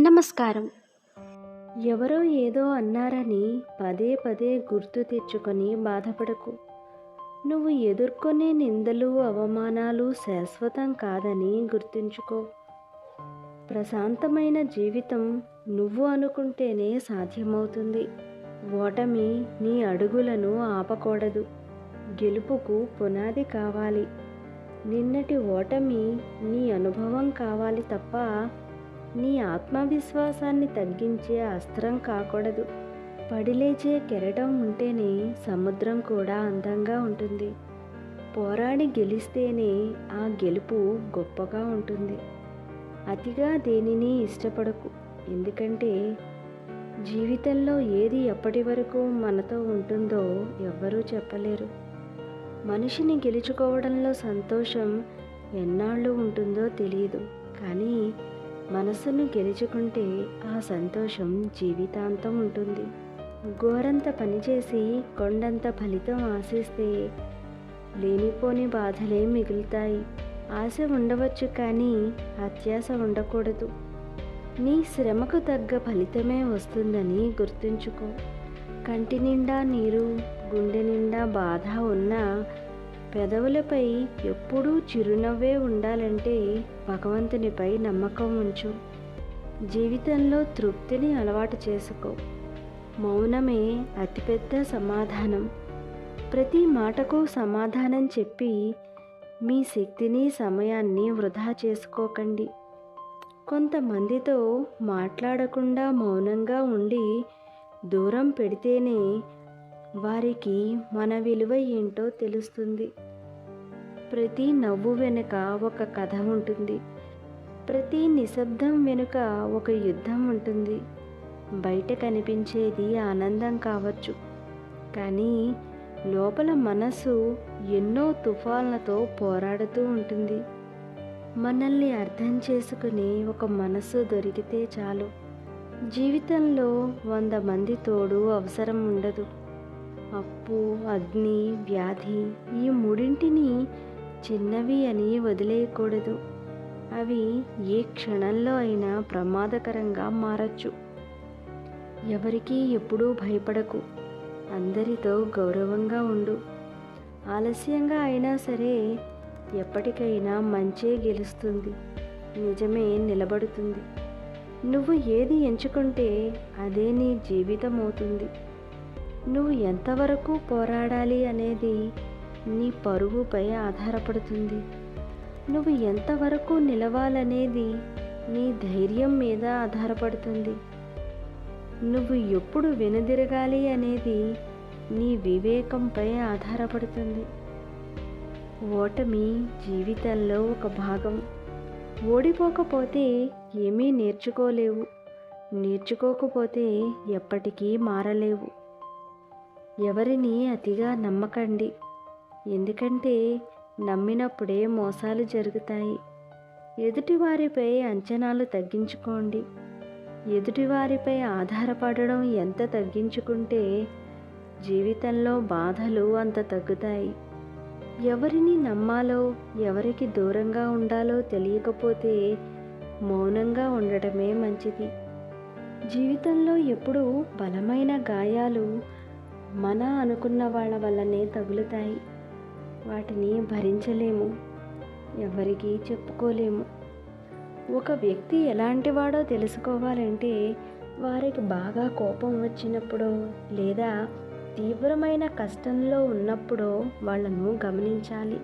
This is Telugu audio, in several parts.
నమస్కారం. ఎవరో ఏదో అన్నారని పదే పదే గుర్తు తెచ్చుకొని బాధపడకు. నువ్వు ఎదుర్కొనే నిందలు, అవమానాలు శాశ్వతం కాదని గుర్తుంచుకో. ప్రశాంతమైన జీవితం నువ్వు అనుకుంటేనే సాధ్యమవుతుంది. ఓటమి నీ అడుగులను ఆపకూడదు. గెలుపుకు పునాది కావాలి. నిన్నటి ఓటమి నీ అనుభవం కావాలి తప్ప నీ ఆత్మవిశ్వాసాన్ని తగ్గించే అస్త్రం కాకూడదు. పడిలేచే కెరటం ఉంటేనే సముద్రం కూడా అందంగా ఉంటుంది. పోరాడి గెలిస్తేనే ఆ గెలుపు గొప్పగా ఉంటుంది. అతిగా దేనిని ఇష్టపడకు. ఎందుకంటే జీవితంలో ఏది ఎప్పటి వరకు మనతో ఉంటుందో ఎవ్వరూ చెప్పలేరు. మనిషిని గెలుచుకోవడంలో సంతోషం ఎన్నాళ్ళు ఉంటుందో తెలియదు. కానీ మనసును గెలుచుకుంటే ఆ సంతోషం జీవితాంతం ఉంటుంది. గోరంత పనిచేసి కొండంత ఫలితం ఆశిస్తే లేనిపోని బాధలే మిగులుతాయి. ఆశ ఉండవచ్చు కానీ అత్యాశ ఉండకూడదు. నీ శ్రమకు తగ్గ ఫలితమే వస్తుందని గుర్తుంచుకో. కంటి నిండా నీరు, గుండె నిండా బాధ ఉన్నా పెదవులపై ఎప్పుడూ చిరునవ్వే ఉండాలంటే భగవంతునిపై నమ్మకం ఉంచు. జీవితంలో తృప్తిని అలవాటు చేసుకో. మౌనమే అతిపెద్ద సమాధానం. ప్రతి మాటకు సమాధానం చెప్పి మీ శక్తిని, సమయాన్ని వృధా చేసుకోకండి. కొంతమందితో మాట్లాడకుండా మౌనంగా ఉండి దూరం పెడితేనే వారికి మన విలువ ఏంటో తెలుస్తుంది. ప్రతి నవ్వు వెనుక ఒక కథ ఉంటుంది. ప్రతి నిశ్శబ్దం వెనుక ఒక యుద్ధం ఉంటుంది. బయట కనిపించేది ఆనందం కావచ్చు, కానీ లోపల మనసు ఎన్నో తుఫాన్లతో పోరాడుతూ ఉంటుంది. మనల్ని అర్థం చేసుకునే ఒక మనసు దొరికితే చాలు. జీవితంలో 100 మంది తోడు అవసరం ఉండదు. అప్పు, అగ్ని, వ్యాధి ఈ మూడింటిని చిన్నవి అని వదిలేయకూడదు. అవి ఏ క్షణంలో అయినా ప్రమాదకరంగా మారచ్చు. ఎవరికీ ఎప్పుడూ భయపడకు. అందరితో గౌరవంగా ఉండు. ఆలస్యంగా అయినా సరే ఎప్పటికైనా మంచే గెలుస్తుంది. నిజమే నిలబడుతుంది. నువ్వు ఏది ఎంచుకుంటే అదే నీ జీవితం అవుతుంది. నువ్వు ఎంతవరకు పోరాడాలి అనేది నీ పరువుపై ఆధారపడుతుంది. నువ్వు ఎంతవరకు నిలవాలనేది నీ ధైర్యం మీద ఆధారపడుతుంది. నువ్వు ఎప్పుడు వెనుదిరగాలి అనేది నీ వివేకంపై ఆధారపడుతుంది. ఓటమి జీవితంలో ఒక భాగం. ఓడిపోకపోతే ఏమీ నేర్చుకోలేవు. నేర్చుకోకపోతే ఎప్పటికీ మారలేవు. ఎవరిని అతిగా నమ్మకండి. ఎందుకంటే నమ్మినప్పుడే మోసాలు జరుగుతాయి. ఎదుటివారిపై అంచనాలు తగ్గించుకోండి. ఎదుటివారిపై ఆధారపడడం ఎంత తగ్గించుకుంటే జీవితంలో బాధలు అంత తగ్గుతాయి. ఎవరిని నమ్మాలో, ఎవరికి దూరంగా ఉండాలో తెలియకపోతే మౌనంగా ఉండటమే మంచిది. జీవితంలో ఎప్పుడూ బలమైన గాయాలు మన అనుకున్న వాళ్ళ వల్లనే తగులుతాయి. వాటిని భరించలేము, ఎవరికీ చెప్పుకోలేము. ఒక వ్యక్తి ఎలాంటివాడో తెలుసుకోవాలంటే వారికి బాగా కోపం వచ్చినప్పుడో లేదా తీవ్రమైన కష్టంలో ఉన్నప్పుడో వాళ్ళను గమనించాలి.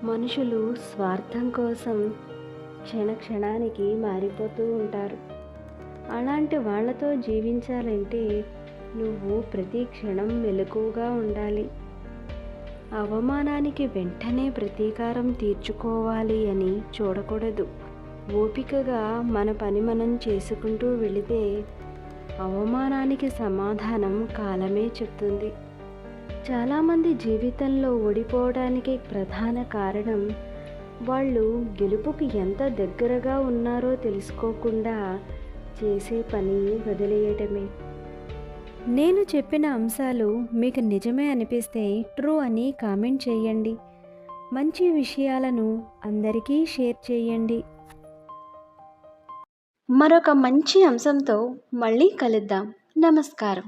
మనుషులు స్వార్థం కోసం క్షణానికి మారిపోతూ ఉంటారు. అలాంటి వాళ్ళతో జీవించాలంటే నువ్వు ప్రతి క్షణం మెలకువగా ఉండాలి. అవమానానికి వెంటనే ప్రతీకారం తీర్చుకోవాలి అని చూడకూడదు. ఓపికగా మన పని మనం చేసుకుంటూ వెళితే అవమానానికి సమాధానం కాలమే చెప్తుంది. చాలామంది జీవితంలో ఓడిపోవడానికి ప్రధాన కారణం వాళ్ళు గెలుపుకి ఎంత దగ్గరగా ఉన్నారో తెలుసుకోకుండా చేసే పని వదిలేయటమే. నేను చెప్పిన అంశాలు మీకు నిజమే అనిపిస్తే ట్రూ అని కామెంట్ చేయండి. మంచి విషయాలను అందరికీ షేర్ చేయండి. మరొక మంచి అంశంతో మళ్ళీ కలుద్దాం. నమస్కారం.